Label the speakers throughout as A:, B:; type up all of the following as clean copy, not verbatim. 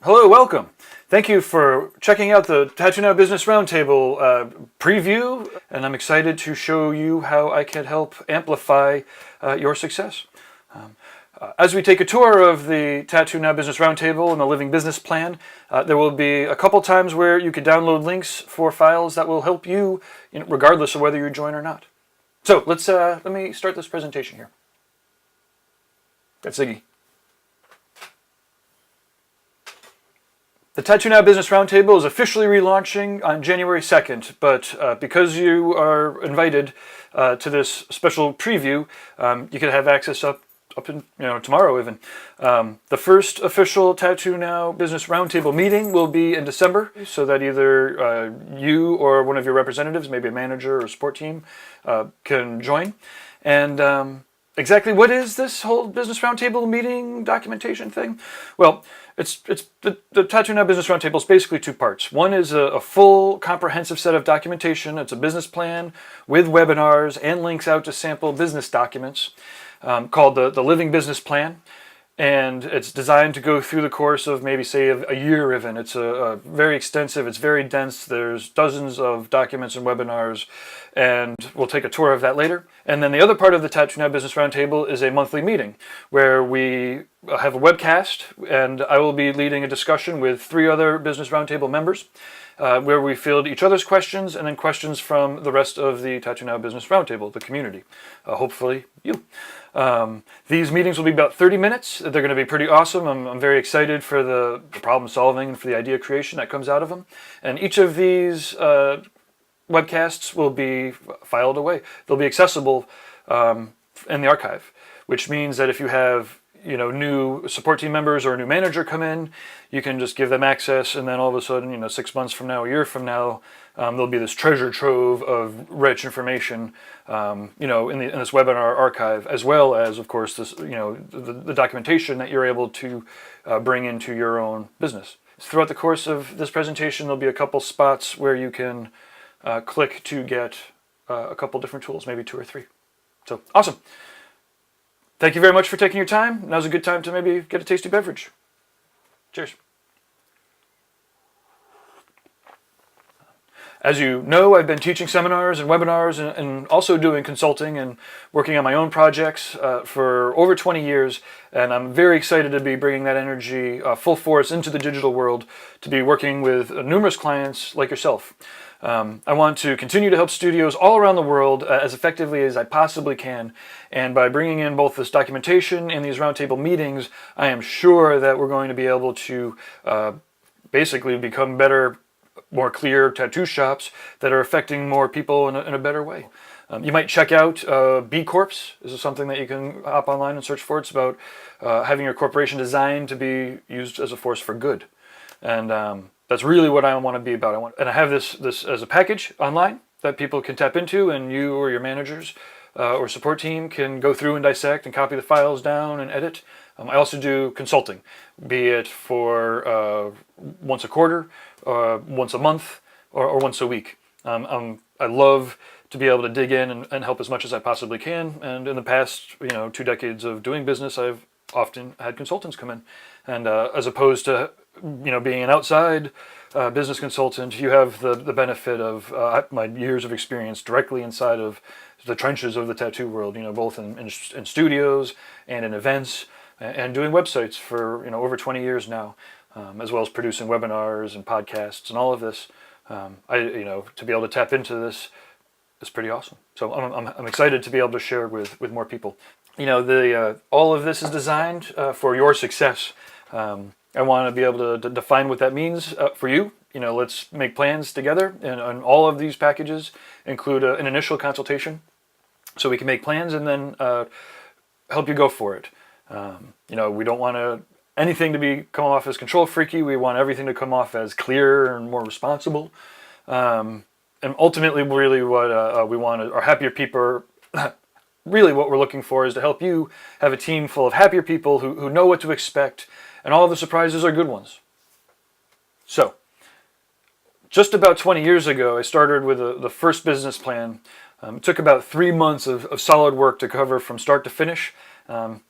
A: Hello, welcome. Thank you for checking out the TattooNOW Business Roundtable preview, and I'm excited to show you how I can help amplify your success. As we take a tour of the TattooNOW Business Roundtable and the Living Business Plan, there will be a couple times where you can download links for files that will help you, regardless of whether you join or not. So let me start this presentation here. That's Ziggy. The TattooNOW Business Roundtable is officially relaunching on January 2nd, but because you are invited to this special preview, you can have access up in, tomorrow even. The first official TattooNOW Business Roundtable meeting will be in December, so that either you or one of your representatives, maybe a manager or support team, can join. And exactly what is this whole Business Roundtable meeting documentation thing? Well, it's the TattooNOW Business Roundtable is basically two parts. One is a full comprehensive set of documentation. It's a business plan with webinars and links out to sample business documents called the Living Business Plan. And it's designed to go through the course of maybe, say, a year even. It's a very extensive, it's very dense. There's dozens of documents and webinars, and we'll take a tour of that later. And then the other part of the TattooNOW Business Roundtable is a monthly meeting where we have a webcast, and I will be leading a discussion with 3 other Business Roundtable members where we field each other's questions and then questions from the rest of the TattooNOW Business Roundtable, the community, hopefully you. These meetings will be about 30 minutes. They're going to be pretty awesome. I'm very excited for the problem solving and for the idea creation that comes out of them. And each of these webcasts will be filed away. They'll be accessible in the archive, which means that if you have new support team members or a new manager come in, you can just give them access, and then all of a sudden, 6 months from now, a year from now, there'll be this treasure trove of rich information, in this webinar archive, as well as, of course, this, the documentation that you're able to bring into your own business. Throughout the course of this presentation, there'll be a couple spots where you can click to get a couple different tools, maybe 2 or 3. So, awesome. Thank you very much for taking your time. Now's a good time to maybe get a tasty beverage. Cheers. As you know, I've been teaching seminars and webinars and also doing consulting and working on my own projects for over 20 years. And I'm very excited to be bringing that energy full force into the digital world, to be working with numerous clients like yourself. I want to continue to help studios all around the world as effectively as I possibly can. And by bringing in both this documentation and these roundtable meetings, I am sure that we're going to be able to basically become better, more clear tattoo shops that are affecting more people in a better way. You might check out B Corps. This is something that you can hop online and search for. It's about having your corporation designed to be used as a force for good. And that's really what I want to be about. And I have this as a package online that people can tap into, and you or your managers or support team can go through and dissect and copy the files down and edit. I also do consulting, be it for once a quarter, once a month, or once a week. I love to be able to dig in and help as much as I possibly can. And in the past, 2 decades of doing business, I've often had consultants come in, and as opposed to being an outside business consultant, you have the benefit of my years of experience directly inside of the trenches of the tattoo world, both in studios and in events, and doing websites for over 20 years now, as well as producing webinars and podcasts and all of this. To be able to tap into this is pretty awesome. So I'm excited to be able to share with more people. All of this is designed for your success. I want to be able to define what that means for you. Let's make plans together, and all of these packages include an initial consultation, so we can make plans and then help you go for it. We don't want anything to come off as control freaky. We want everything to come off as clear and more responsible. And ultimately, really, what we want are happier people. Really, what we're looking for is to help you have a team full of happier people who know what to expect. And all of the surprises are good ones. So, just about 20 years ago, I started with the first business plan. It took about 3 months of solid work to cover from start to finish.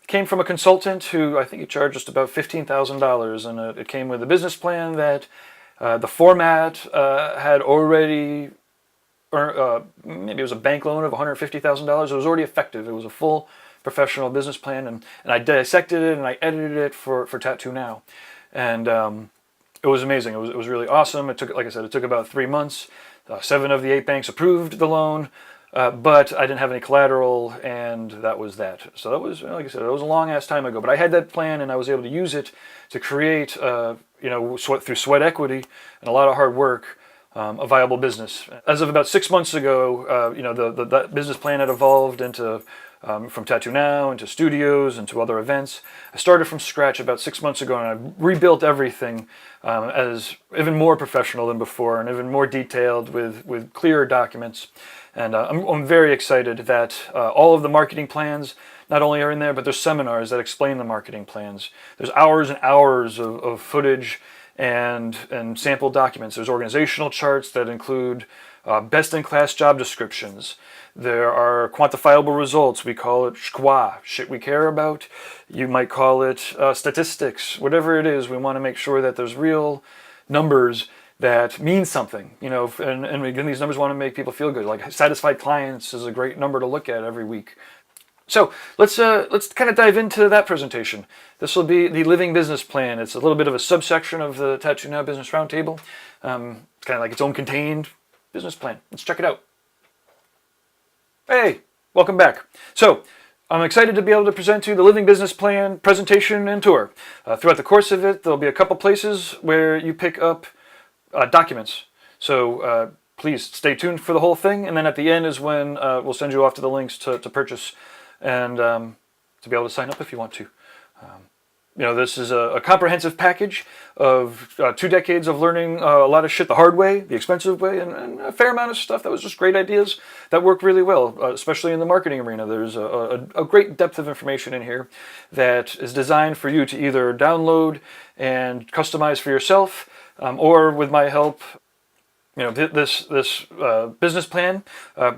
A: Came from a consultant who I think he charged just about $15,000, and it came with a business plan that the format had already, maybe it was a bank loan of $150,000. It was already effective. It was a full professional business plan, and I dissected it and I edited it for TattooNOW, and it was amazing. It was really awesome. It took, like I said, it took about 3 months. 7 of the 8 banks approved the loan. But I didn't have any collateral, and that was that. So that was, like I said, it was a long ass time ago. But I had that plan, and I was able to use it to create, through sweat equity and a lot of hard work, a viable business. As of about 6 months ago, the business plan had evolved into from TattooNOW into studios into other events. I started from scratch about 6 months ago, and I rebuilt everything as even more professional than before, and even more detailed with clearer documents. And I'm very excited that all of the marketing plans not only are in there, but there's seminars that explain the marketing plans. There's hours and hours of footage and sample documents. There's organizational charts that include best-in-class job descriptions. There are quantifiable results. We call it SQUA, shit we care about. You might call it statistics. Whatever it is, we want to make sure that there's real numbers that means something, and again, these numbers want to make people feel good. Like satisfied clients is a great number to look at every week. So let's kind of dive into that presentation. This will be the Living Business Plan. It's a little bit of a subsection of the TattooNOW Business Roundtable. It's kind of like its own contained business plan. Let's check it out. Hey, welcome back. So I'm excited to be able to present to you the Living Business Plan presentation and tour. Throughout the course of it, there'll be a couple places where you pick up documents. So please stay tuned for the whole thing, and then at the end is when we'll send you off to the links to purchase and to be able to sign up if you want to. This is a comprehensive package of 2 decades of learning a lot of shit the hard way, the expensive way, and a fair amount of stuff that was just great ideas that work really well, especially in the marketing arena. There's a great depth of information in here that is designed for you to either download and customize for yourself, or with my help. This business plan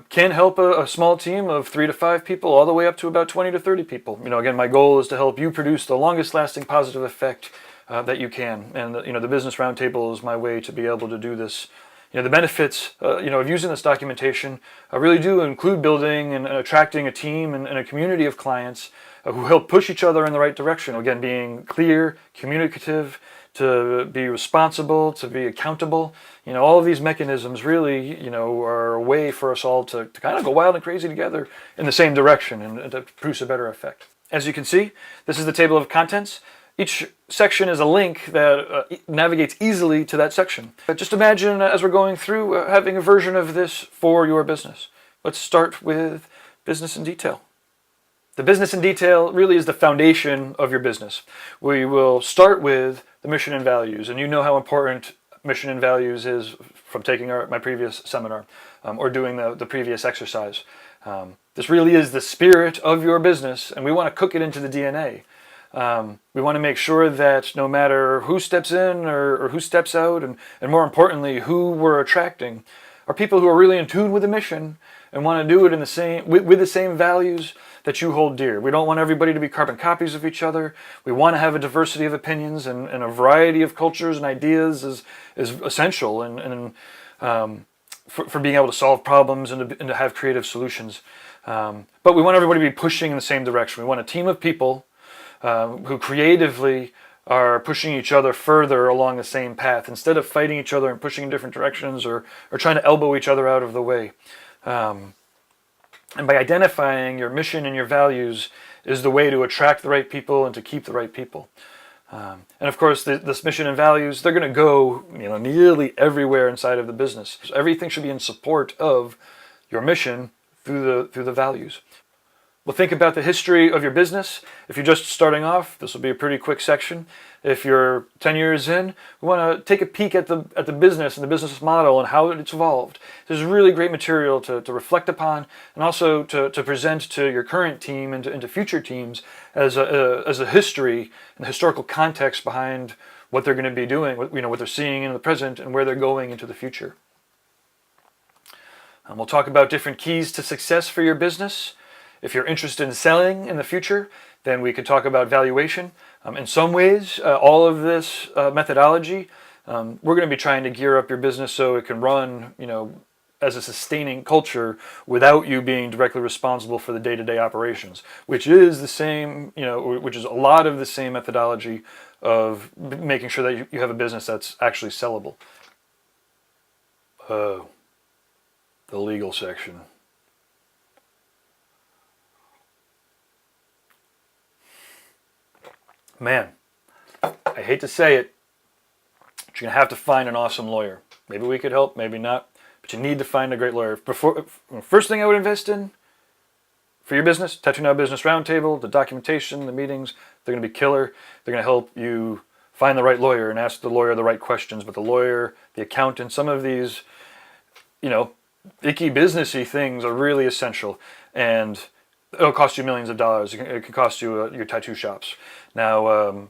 A: can help a small team of 3 to 5 people all the way up to about 20 to 30 people. Again, my goal is to help you produce the longest lasting positive effect that you can. And the Business Roundtable is my way to be able to do this. The benefits of using this documentation really do include building and attracting a team and a community of clients who help push each other in the right direction. Again, being clear, communicative, to be responsible, to be accountable. All of these mechanisms really, are a way for us all to kind of go wild and crazy together in the same direction and to produce a better effect. As you can see, this is the table of contents. Each section is a link that navigates easily to that section. Just imagine as we're going through having a version of this for your business. Let's start with business in detail. The business in detail really is the foundation of your business. We will start with the mission and values, and you know how important mission and values is from taking my previous seminar or doing the previous exercise. This really is the spirit of your business, and we want to cook it into the DNA. We want to make sure that no matter who steps in or who steps out, and more importantly, who we're attracting, are people who are really in tune with the mission and want to do it in the same with the same values that you hold dear. We don't want everybody to be carbon copies of each other. We want to have a diversity of opinions, and a variety of cultures and ideas is essential for being able to solve problems and to have creative solutions. But we want everybody to be pushing in the same direction. We want a team of people who creatively are pushing each other further along the same path instead of fighting each other and pushing in different directions or trying to elbow each other out of the way. And by identifying your mission and your values is the way to attract the right people and to keep the right people. And of course, this mission and values, they're going to go nearly everywhere inside of the business. So everything should be in support of your mission through the values. Well, think about the history of your business. If you're just starting off, this will be a pretty quick section. If you're 10 years in, we want to take a peek at the business and the business model and how it's evolved. This is really great material to reflect upon, and also to present to your current team and to future teams as a history and historical context behind what they're going to be doing, what they're seeing in the present and where they're going into the future. And we'll talk about different keys to success for your business. If you're interested in selling in the future, then we could talk about valuation. In some ways, all of this methodology, we're going to be trying to gear up your business so it can run, as a sustaining culture without you being directly responsible for the day-to-day operations, which is the same, which is a lot of the same methodology of making sure that you have a business that's actually sellable. Oh, the legal section. Man, I hate to say it, but you're going to have to find an awesome lawyer. Maybe we could help, maybe not, but you need to find a great lawyer. First thing I would invest in for your business, TattooNOW Business Roundtable, the documentation, the meetings, they're going to be killer. They're going to help you find the right lawyer and ask the lawyer the right questions. But the lawyer, the accountant, some of these, icky businessy things are really essential. And it'll cost you millions of dollars. It can cost you your tattoo shops. Now,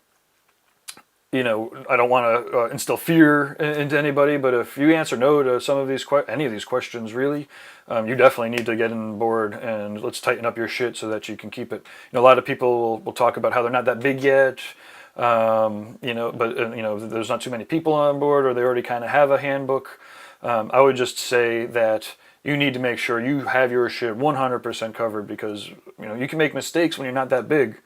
A: I don't want to instill fear into anybody, but if you answer no to some of these any of these questions, really, you definitely need to get on board and let's tighten up your shit so that you can keep it. A lot of people will talk about how they're not that big yet, but there's not too many people on board, or they already kind of have a handbook. I would just say that you need to make sure you have your shit 100% covered, because you can make mistakes when you're not that big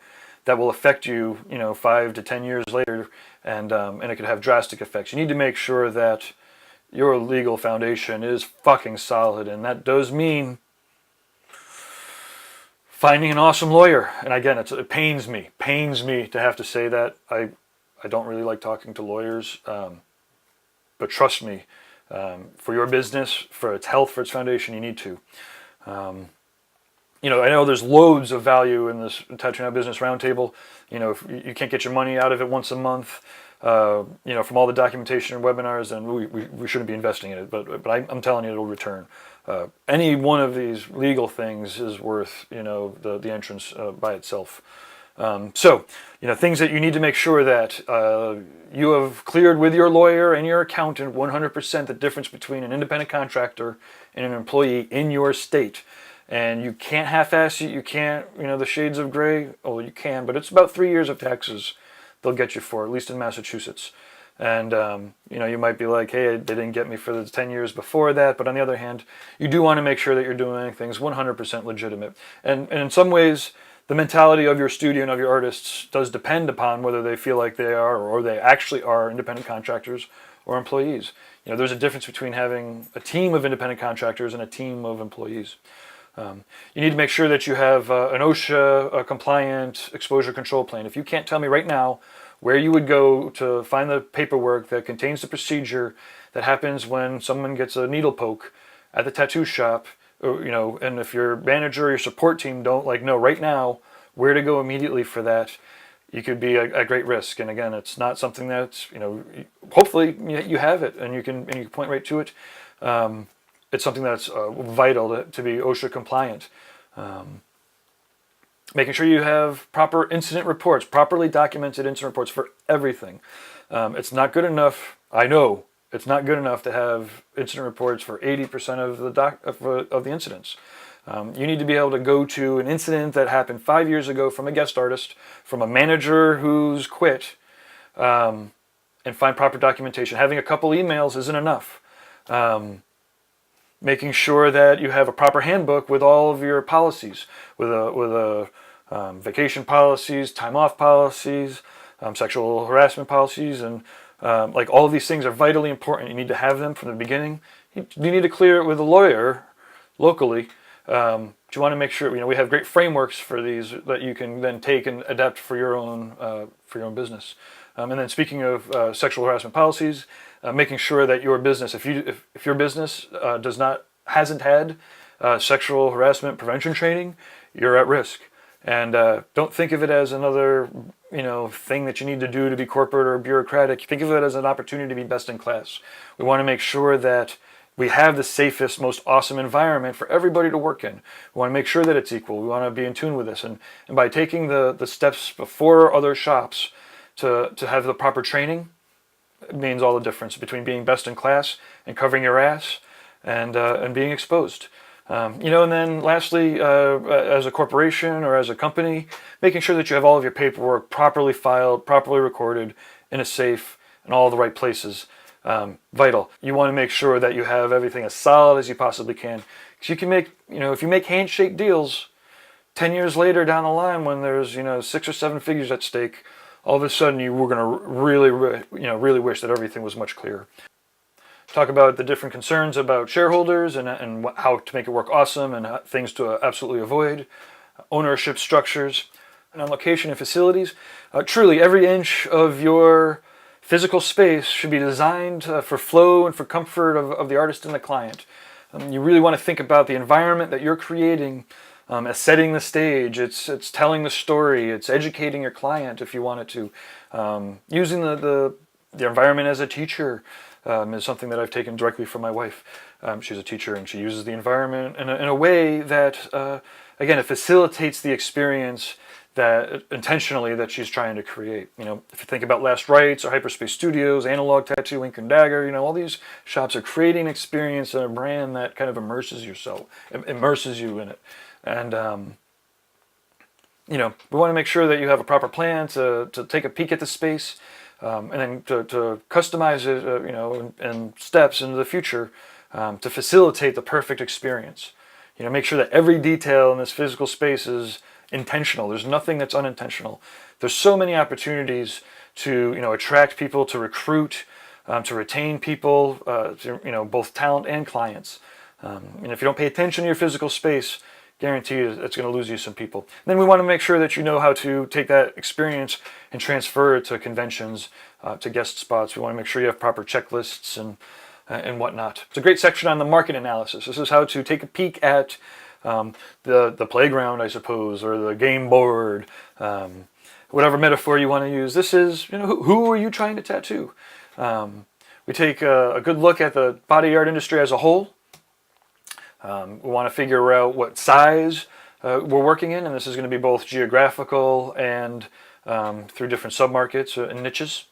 A: that will affect you 5 to 10 years later, and it could have drastic effects. You need to make sure that your legal foundation is fucking solid, and that does mean finding an awesome lawyer. And again, it pains me to have to say that. I don't really like talking to lawyers, but trust me, for your business, for its health, for its foundation, you need to. I know there's loads of value in this TattooNOW Business Roundtable. If you can't get your money out of it once a month, from all the documentation and webinars, then we shouldn't be investing in it. But I'm telling you, it'll return. Any one of these legal things is worth, the entrance by itself. So, things that you need to make sure that you have cleared with your lawyer and your accountant 100% the difference between an independent contractor and an employee in your state. And you can't half-ass it. You can't, the shades of gray. Oh, you can, but it's about 3 years of taxes they'll get you for, at least in Massachusetts. And, you might be like, hey, they didn't get me for the 10 years before that. But on the other hand, you do want to make sure that you're doing things 100% legitimate. And in some ways, the mentality of your studio and of your artists does depend upon whether they feel like they are or they actually are independent contractors or employees. There's a difference between having a team of independent contractors and a team of employees. You need to make sure that you have an OSHA compliant exposure control plan. If you can't tell me right now where you would go to find the paperwork that contains the procedure that happens when someone gets a needle poke at the tattoo shop, and if your manager or your support team don't know right now where to go immediately for that, you could be at great risk. And again, it's not something that's, hopefully you have it and you can point right to it. It's something that's vital to be OSHA compliant. Making sure you have proper incident reports, properly documented incident reports for everything. It's not good enough, I know, it's not good enough to have incident reports for 80% of the incidents. You need to be able to go to an incident that happened 5 years ago from a guest artist, from a manager who's quit, and find proper documentation. Having a couple emails isn't enough. Making sure that you have a proper handbook with all of your policies, with vacation policies, time off policies, sexual harassment policies, and all of these things are vitally important. You need to have them from the beginning. You need to clear it with a lawyer locally. But you want to make sure we have great frameworks for these that you can then take and adapt for your own business. And then speaking of sexual harassment policies, making sure that your business, if your business hasn't had sexual harassment prevention training, you're at risk. And don't think of it as another thing that you need to do to be corporate or bureaucratic. Think of it as an opportunity to be best in class. We want to make sure that we have the safest, most awesome environment for everybody to work in. We want to make sure that it's equal. We want to be in tune with this. And by taking the steps before other shops to have the proper training, it means all the difference between being best in class and covering your ass and being exposed. And then lastly, as a corporation or as a company, making sure that you have all of your paperwork properly filed, properly recorded in a safe in all the right places. Vital. You want to make sure that you have everything as solid as you possibly can. Because you can make, if you make handshake deals, 10 years later down the line when there's, 6 or 7 figures at stake, all of a sudden you were going to really wish that everything was much clearer. Talk about the different concerns about shareholders and how to make it work awesome and things to absolutely avoid. Ownership structures and on location and facilities. Truly, every inch of your physical space should be designed for flow and for comfort of the artist and the client. You really want to think about the environment that you're creating as setting the stage. It's telling the story. It's educating your client if you want it to. Using the environment as a teacher is something that I've taken directly from my wife. She's a teacher and she uses the environment in a way that, again, it facilitates the experience that intentionally that she's trying to create. If you think about Last Rites or Hyperspace Studios, Analog Tattoo, Ink and Dagger, all these shops are creating an experience and a brand that kind of immerses you in it. And we want to make sure that you have a proper plan to take a peek at the space, and then to customize it, in steps into the future to facilitate the perfect experience. Make sure that every detail in this physical space is intentional. There's nothing that's unintentional. There's so many opportunities to attract people, to recruit, to retain people, both talent and clients. And if you don't pay attention to your physical space, guarantee you it's going to lose you some people. And then we want to make sure that you know how to take that experience and transfer it to conventions, to guest spots. We want to make sure you have proper checklists and whatnot. It's a great section on the market analysis. This is how to take a peek at the playground, I suppose, or the game board, whatever metaphor you want to use. This is, who are you trying to tattoo? We take a good look at the body art industry as a whole. We want to figure out what size we're working in, and this is going to be both geographical and through different submarkets and niches.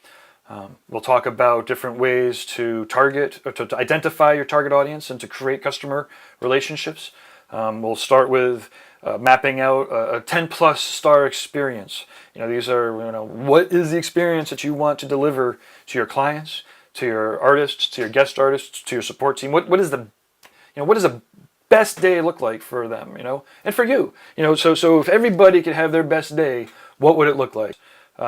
A: We'll talk about different ways to target, or to identify your target audience and to create customer relationships. We'll start with mapping out a 10+ star experience. These are, what is the experience that you want to deliver to your clients, to your artists, to your guest artists, to your support team? What is the best day look like for them, and for you? So if everybody could have their best day, what would it look like?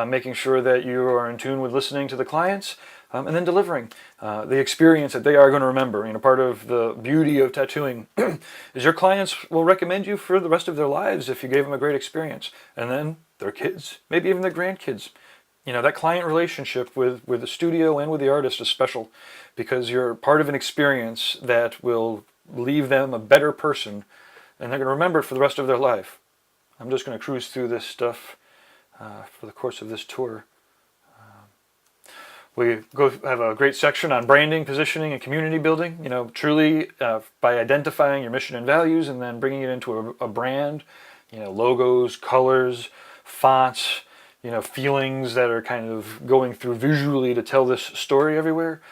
A: Making sure that you are in tune with listening to the clients, and then delivering the experience that they are going to remember. Part of the beauty of tattooing is your clients will recommend you for the rest of their lives if you gave them a great experience. And then their kids, maybe even their grandkids. That client relationship with the studio and with the artist is special because you're part of an experience that will leave them a better person, and they're going to remember it for the rest of their life. I'm just going to cruise through this stuff for the course of this tour. We have a great section on branding, positioning, and community building. Truly by identifying your mission and values and then bringing it into a brand. Logos, colors, fonts, feelings that are kind of going through visually to tell this story everywhere.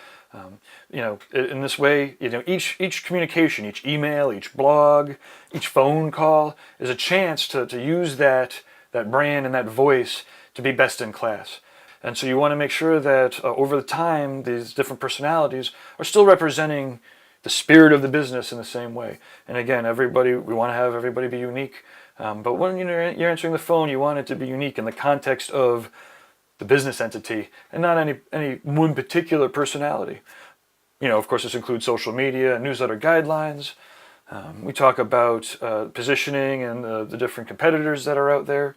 A: In this way, each communication, each email, each blog, each phone call is a chance to use that brand and that voice to be best in class. And so you want to make sure that over the time, these different personalities are still representing the spirit of the business in the same way. And again, we want to have everybody be unique. But when you're answering the phone, you want it to be unique in the context of the business entity and not any one particular personality. Of course, this includes social media, newsletter guidelines. We talk about positioning and the different competitors that are out there.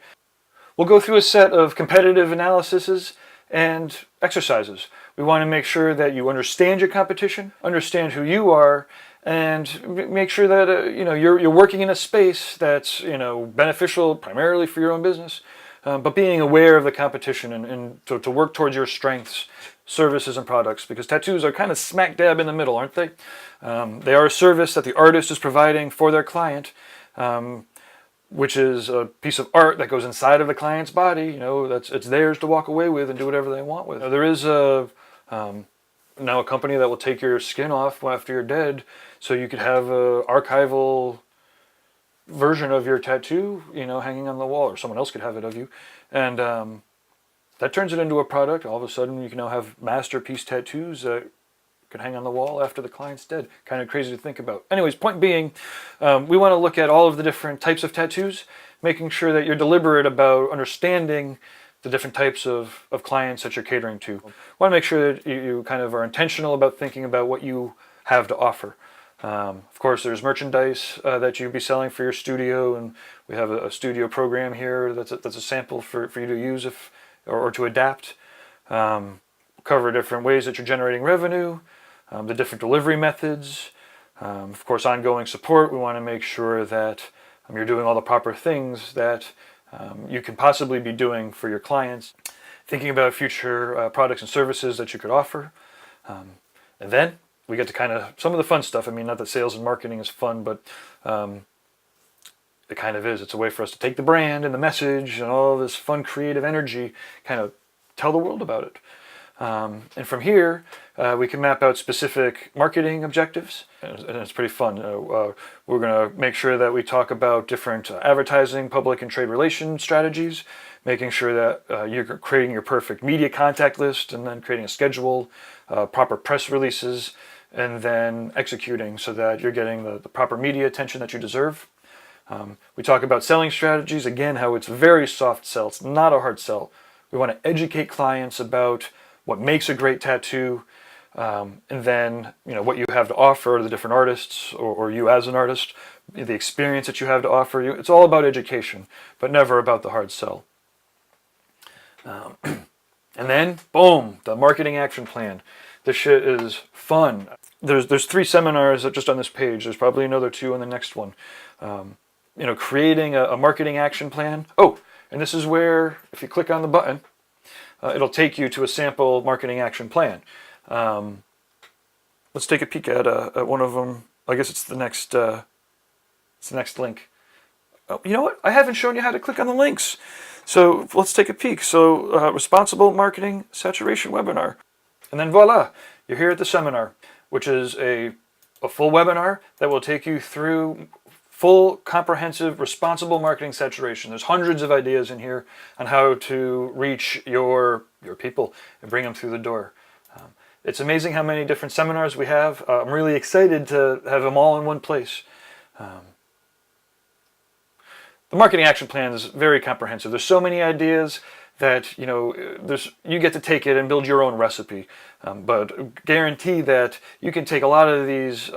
A: We'll go through a set of competitive analyses and exercises. We want to make sure that you understand your competition, understand who you are, and make sure that you're working in a space that's beneficial primarily for your own business, but being aware of the competition and to work towards your strengths, services, and products, because tattoos are kind of smack dab in the middle, aren't they? They are a service that the artist is providing for their client, which is a piece of art that goes inside of the client's body. It's theirs to walk away with and do whatever they want with. There is a now a company that will take your skin off after you're dead, so you could have a archival version of your tattoo, hanging on the wall, or someone else could have it of you, and that turns it into a product. All of a sudden, you can now have masterpiece tattoos that can hang on the wall after the client's dead. Kind of crazy to think about. Anyways, point being, we want to look at all of the different types of tattoos, making sure that you're deliberate about understanding the different types of clients that you're catering to. Want to make sure that you kind of are intentional about thinking about what you have to offer. Of course, there's merchandise that you'd be selling for your studio, and we have a studio program here that's a sample for you to use or to adapt. Cover different ways that you're generating revenue, the different delivery methods, of course, ongoing support. We want to make sure that you're doing all the proper things that you can possibly be doing for your clients, thinking about future products and services that you could offer. And then we get to kind of some of the fun stuff. I mean, not that sales and marketing is fun, but it kind of is. It's a way for us to take the brand and the message and all this fun creative energy, kind of tell the world about it. And from here, we can map out specific marketing objectives, and it's pretty fun. We're going to make sure that we talk about different advertising, public and trade relation strategies, making sure that you're creating your perfect media contact list, and then creating a schedule, proper press releases, and then executing so that you're getting the proper media attention that you deserve. We talk about selling strategies, again, how it's a very soft sell. It's not a hard sell. We want to educate clients about what makes a great tattoo, and then what you have to offer to the different artists, or you as an artist, the experience that you have to offer. It's all about education, but never about the hard sell. And then, boom, the marketing action plan. This shit is fun. There's 3 seminars just on this page. There's probably another 2 on the next one. Creating a marketing action plan. Oh, and this is where, if you click on the button, it'll take you to a sample marketing action plan. Let's take a peek at one of them. I guess it's the next link. Oh, you know what? I haven't shown you how to click on the links. So let's take a peek. So responsible marketing saturation webinar. And then voila, you're here at the seminar, which is a full webinar that will take you through full, comprehensive, responsible marketing saturation. There's hundreds of ideas in here on how to reach your people and bring them through the door. It's amazing how many different seminars we have. I'm really excited to have them all in one place. The marketing action plan is very comprehensive. There's so many ideas that you get to take it and build your own recipe. But guarantee that you can take a lot of these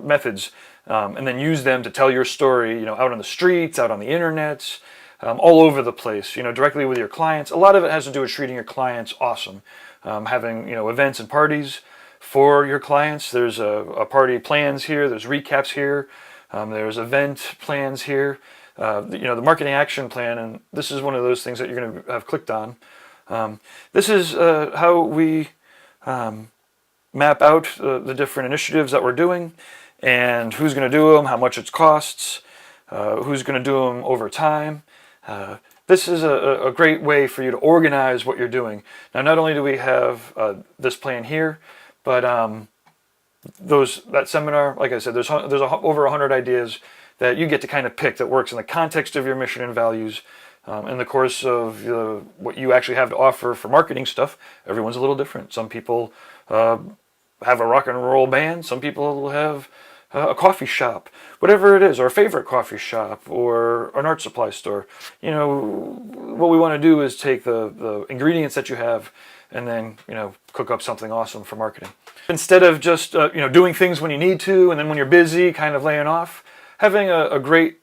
A: methods and then use them to tell your story, out on the streets, out on the internet, all over the place, directly with your clients. A lot of it has to do with treating your clients awesome. Having, events and parties for your clients. There's a party plans here, there's recaps here, there's event plans here. The marketing action plan, and this is one of those things that you're going to have clicked on. This is how we map out the different initiatives that we're doing, and who's going to do them, how much it costs, who's going to do them over time. This is a great way for you to organize what you're doing. Now, not only do we have this plan here, but that seminar, like I said, there's over 100 ideas that you get to kind of pick that works in the context of your mission and values. In the course of what you actually have to offer for marketing stuff, everyone's a little different. Some people have a rock and roll band. Some people will have a coffee shop, whatever it is, or a favorite coffee shop, or an art supply store. What we want to do is take the ingredients that you have and then, cook up something awesome for marketing. Instead of just, doing things when you need to, and then when you're busy, kind of laying off, having a great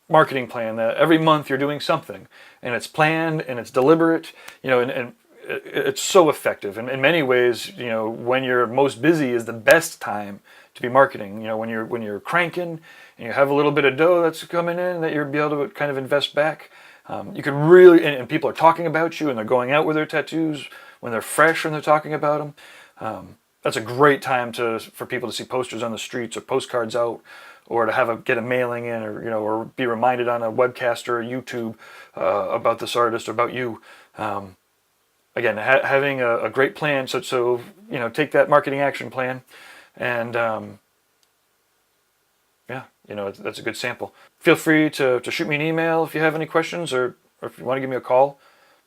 A: marketing plan that every month you're doing something, and it's planned and it's deliberate, and it's so effective. And in many ways, when you're most busy is the best time to be marketing. When you're cranking and you have a little bit of dough that's coming in that you'll be able to kind of invest back. You can really, and people are talking about you and they're going out with their tattoos when they're fresh and they're talking about them. That's a great time for people to see posters on the streets or postcards out, or to get a mailing in, or be reminded on a webcast or a YouTube about this artist or about you. again, having a great plan. So take that marketing action plan, and yeah, that's a good sample. Feel free to shoot me an email if you have any questions, or if you want to give me a call.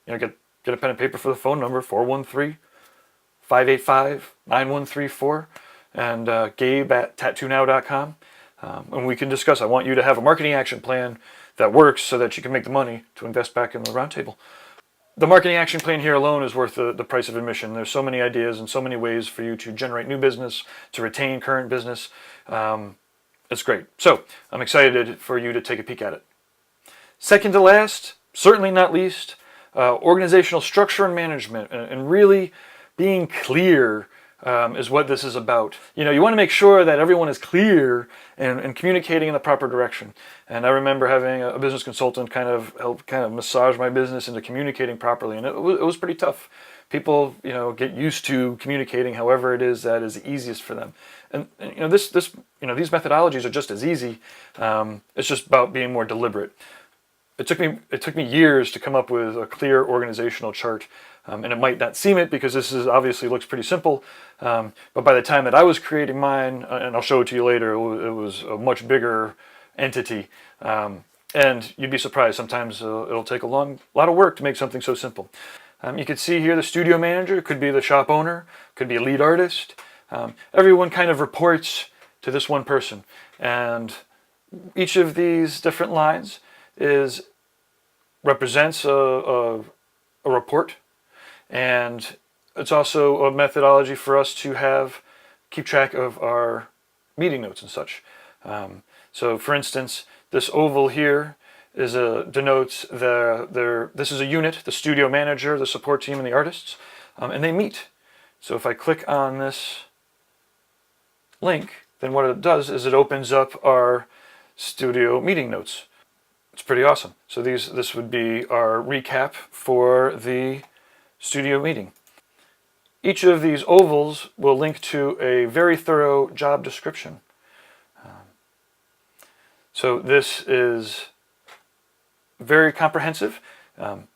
A: Get a pen and paper for the phone number, 413-585-9134, and gabe@tattonow.com. And we can discuss. I want you to have a marketing action plan that works so that you can make the money to invest back in the Roundtable. The marketing action plan here alone is worth the price of admission. There's so many ideas and so many ways for you to generate new business, to retain current business. It's great. So I'm excited for you to take a peek at it. Second to last, certainly not least, organizational structure and management, and really being clear is what this is about. You want to make sure that everyone is clear and communicating in the proper direction. And I remember having a business consultant help massage my business into communicating properly, and it was pretty tough. People, get used to communicating however it is that is easiest for them. And these methodologies are just as easy. It's just about being more deliberate. It took me years to come up with a clear organizational chart, and it might not seem it because this obviously looks pretty simple. But by the time that I was creating mine, and I'll show it to you later, it was a much bigger entity. And you'd be surprised. Sometimes it'll take a lot of work to make something so simple. You can see here the studio manager could be the shop owner, could be a lead artist. Everyone kind of reports to this one person, and each of these different lines represents a report, and it's also a methodology for us to keep track of our meeting notes and such. So for instance, this oval here denotes this is a unit, the studio manager, the support team, and the artists, and they meet. So if I click on this link, then what it does is it opens up our studio meeting notes. It's pretty awesome. So this would be our recap for the studio meeting. Each of these ovals will link to a very thorough job description. So this is very comprehensive.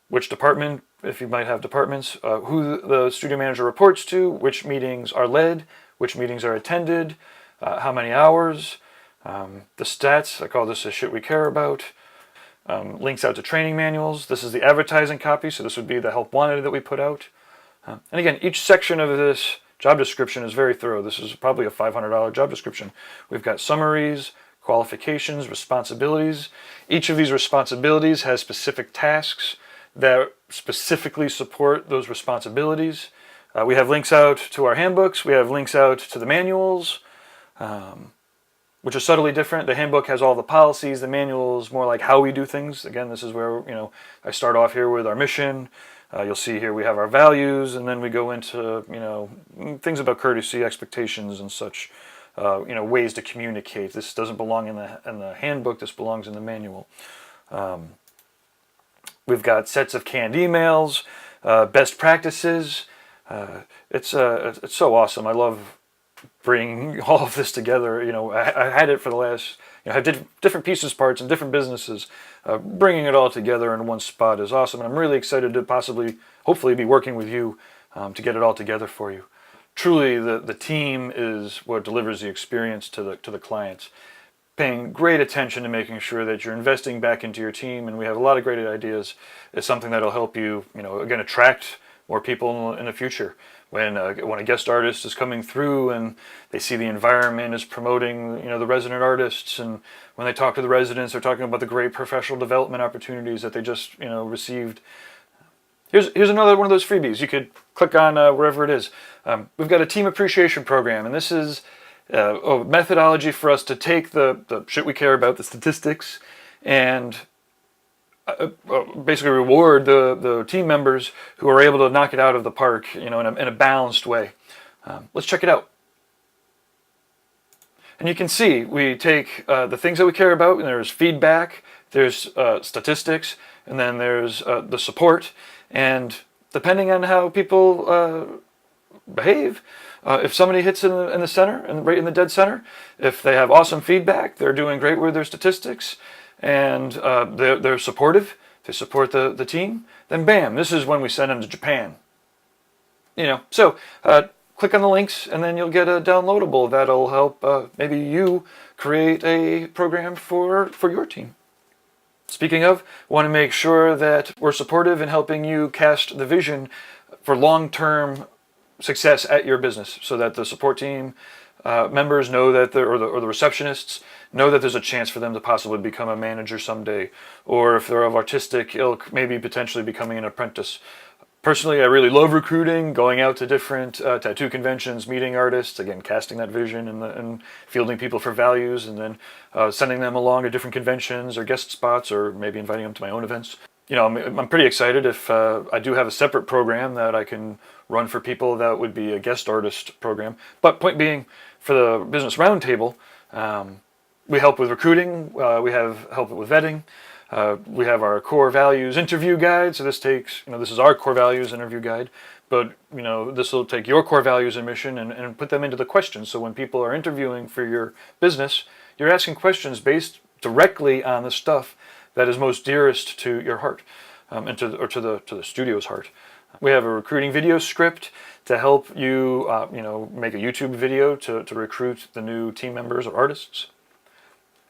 A: Which department, if you might have departments, who the studio manager reports to, which meetings are led, which meetings are attended, how many hours, the stats. I call this a shit we care about. Links out to training manuals. This is the advertising copy, so this would be the help wanted that we put out. And again, each section of this job description is very thorough. This is probably a $500 job description. We've got summaries, qualifications, responsibilities. Each of these responsibilities has specific tasks that specifically support those responsibilities. We have links out to our handbooks. We have links out to the manuals, which are subtly different. The handbook has all the policies. The manual is more like how we do things. Again, this is where I start off here with our mission. You'll see here we have our values, and then we go into things about courtesy, expectations, and such. Ways to communicate. This doesn't belong in the handbook. This belongs in the manual. We've got sets of canned emails, best practices. It's so awesome. I love bringing all of this together. I had it for the last. I did different pieces, parts, and different businesses. Bringing it all together in one spot is awesome, and I'm really excited to hopefully, be working with you to get it all together for you. Truly, the team is what delivers the experience to the clients. Paying great attention to making sure that you're investing back into your team, and we have a lot of great ideas. It's something that'll help you, again, attract more people in the future. When a guest artist is coming through and they see the environment is promoting, the resident artists, and when they talk to the residents, they're talking about the great professional development opportunities that they just, received. Here's another one of those freebies. You could click on wherever it is. We've got a team appreciation program, and this is a methodology for us to take the shit we care about, the statistics, and basically reward the team members who are able to knock it out of the park, in a balanced way. Let's check it out. And you can see we take the things that we care about, and there's feedback, there's statistics, and then there's the support. And depending on how people behave, if somebody hits in the center, and right in the dead center, if they have awesome feedback, they're doing great with their statistics, and they're supportive, they support the team, then bam, this is when we send them to Japan. So click on the links and then you'll get a downloadable that'll help maybe you create a program for your team. Speaking of, want to make sure that we're supportive in helping you cast the vision for long-term success at your business, so that the support team members know that or the receptionists know that there's a chance for them to possibly become a manager someday, or if they're of artistic ilk, maybe potentially becoming an apprentice. Personally, I really love recruiting, going out to different tattoo conventions, meeting artists, again, casting that vision and fielding people for values, and then sending them along to different conventions or guest spots, or maybe inviting them to my own events. I'm pretty excited if I do have a separate program that I can run for people that would be a guest artist program. But point being, for the Business Roundtable, we help with recruiting, we have help with vetting. We have our core values interview guide. So this takes, this is our core values interview guide, but this will take your core values and mission and put them into the questions. So when people are interviewing for your business, you're asking questions based directly on the stuff that is most dearest to your heart, and to the studio's heart. We have a recruiting video script to help you, make a YouTube video to recruit the new team members or artists.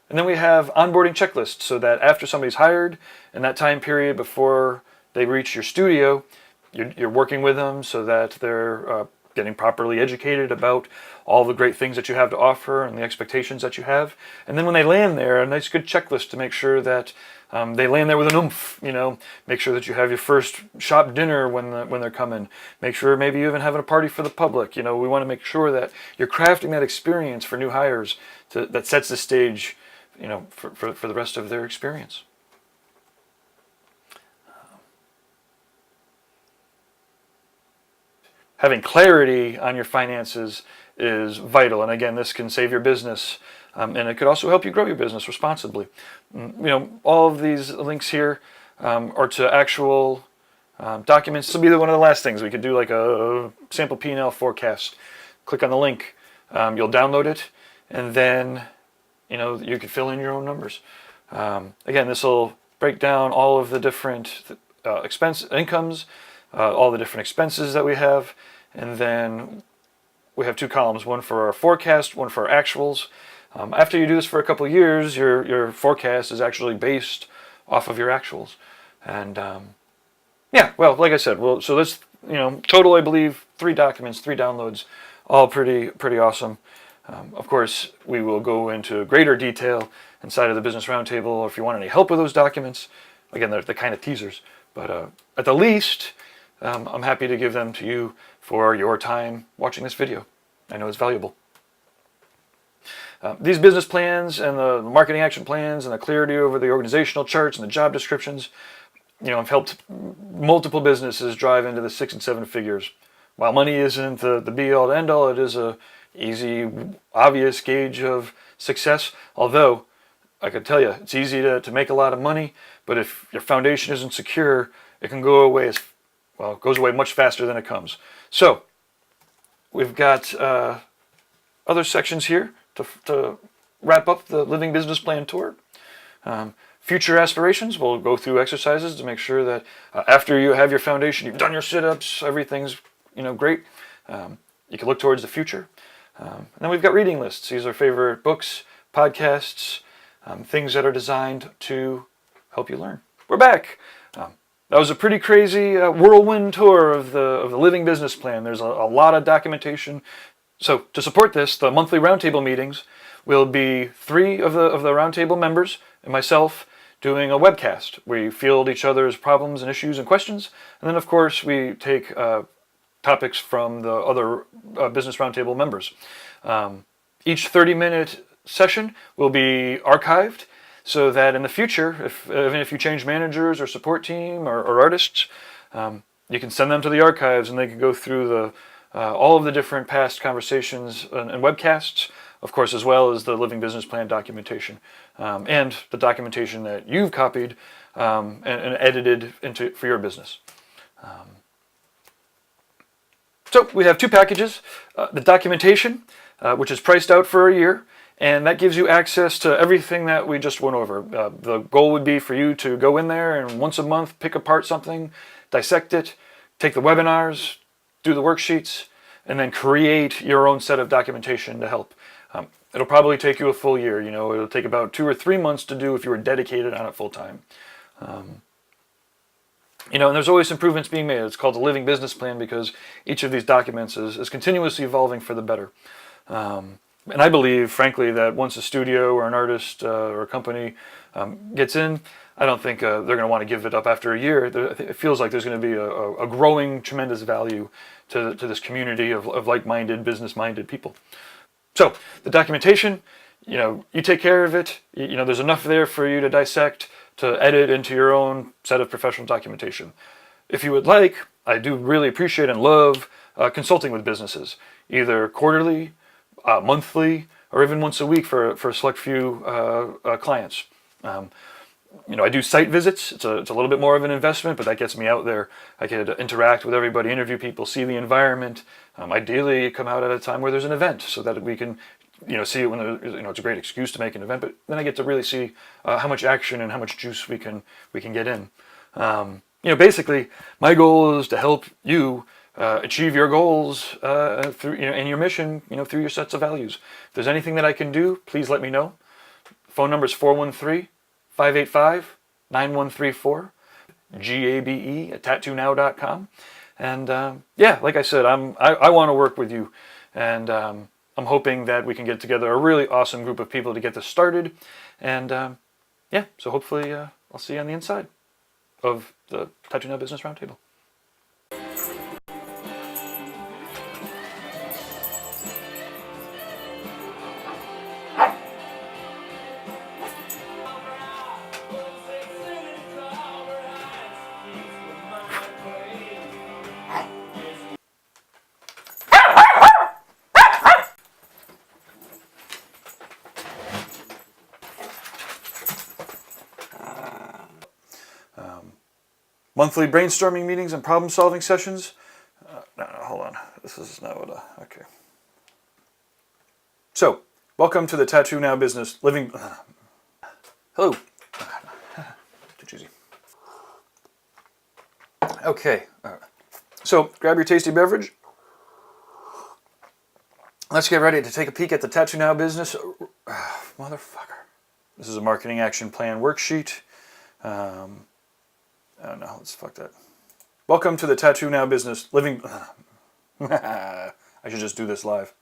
A: And then we have onboarding checklists, so that after somebody's hired, in that time period before they reach your studio, you're working with them so that they're getting properly educated about all the great things that you have to offer and the expectations that you have. And then when they land there, a nice good checklist to make sure that they land there with an oomph. Make sure that you have your first shop dinner when they're coming. Make sure maybe you even having a party for the public. We want to make sure that you're crafting that experience for new hires that sets the stage, for the rest of their experience. Having clarity on your finances is vital, and again, this can save your business, and it could also help you grow your business responsibly. All of these links here are to actual documents. This will be one of the last things. We could do like a sample P&L forecast. Click on the link, you'll download it, and then you could fill in your own numbers. Again, this will break down all of the different incomes, all the different expenses that we have, and then we have two columns, one for our forecast, one for our actuals. After you do this for a couple of years, your forecast is actually based off of your actuals. And like I said, so this, total, I believe, 3 documents, 3 downloads, all pretty awesome. Of course, we will go into greater detail inside of the Business Roundtable, or if you want any help with those documents. Again, they're the kind of teasers, but at the least, I'm happy to give them to you for your time watching this video. I know it's valuable. These business plans and the marketing action plans and the clarity over the organizational charts and the job descriptions, have helped multiple businesses drive into the 6 and 7 figures. While money isn't the be-all to end-all, it is a easy, obvious gauge of success. Although, I can tell you, it's easy to make a lot of money, but if your foundation isn't secure, it can go away it goes away much faster than it comes. So, we've got other sections here to wrap up the Living Business Plan Tour. Future aspirations, we'll go through exercises to make sure that after you have your foundation, you've done your sit-ups, everything's great. You can look towards the future. And then we've got reading lists. These are favorite books, podcasts, things that are designed to help you learn. We're back. That was a pretty crazy whirlwind tour of the Living Business Plan. There's a lot of documentation. So to support this, the monthly roundtable meetings will be 3 of the roundtable members and myself doing a webcast. We field each other's problems and issues and questions, and then of course we take topics from the other Business Roundtable members. Each 30-minute session will be archived, so that in the future, even if you change managers or support team or artists, you can send them to the archives and they can go through all of the different past conversations and webcasts, of course, as well as the Living Business Plan documentation, and the documentation that you've copied and edited for your business. So we have 2 packages, the documentation, which is priced out for a year, and that gives you access to everything that we just went over. The goal would be for you to go in there and once a month pick apart something, dissect it, take the webinars, do the worksheets, and then create your own set of documentation to help. It'll probably take you a full year. You know, it'll take about 2 or 3 months to do if you were dedicated on it full time. You know, and there's always improvements being made. It's called a living business plan because each of these documents is continuously evolving for the better. And I believe, frankly, that once a studio or an artist or a company gets in, I don't think they're going to want to give it up after a year. It feels like there's going to be a growing tremendous value to this community of like-minded, business-minded people. So the documentation, you know, you take care of it. You know, there's enough there for you to dissect, to edit into your own set of professional documentation. If you would like, I do really appreciate and love consulting with businesses, either quarterly, monthly, or even once a week for a select few clients. You know, I do site visits. It's a little bit more of an investment, but that gets me out there. I could interact with everybody, interview people, see the environment. Ideally, come out at a time where there's an event so that we can, you know, see it when you know, it's a great excuse to make an event. But then I get to really see how much action and how much juice we can get in. You know, basically, my goal is to help you achieve your goals through, you know, and your mission, you know, through your sets of values. If there's anything that I can do, please let me know. Phone number is 413-585-9134, GABE@TattooNOW.com. And yeah, like I said, I want to work with you, and I'm hoping that we can get together a really awesome group of people to get this started. And yeah, so hopefully I'll see you on the inside of the TattooNOW Business Roundtable. Monthly brainstorming meetings and problem-solving sessions. No, hold on. This is not what okay. So, welcome to the TattooNOW Business Living... Hello. Too cheesy. Okay. So, grab your tasty beverage. Let's get ready to take a peek at the TattooNOW Business... motherfucker. This is a marketing action plan worksheet. Oh no, let's fuck that. Welcome to the TattooNOW Business Living... I should just do this live.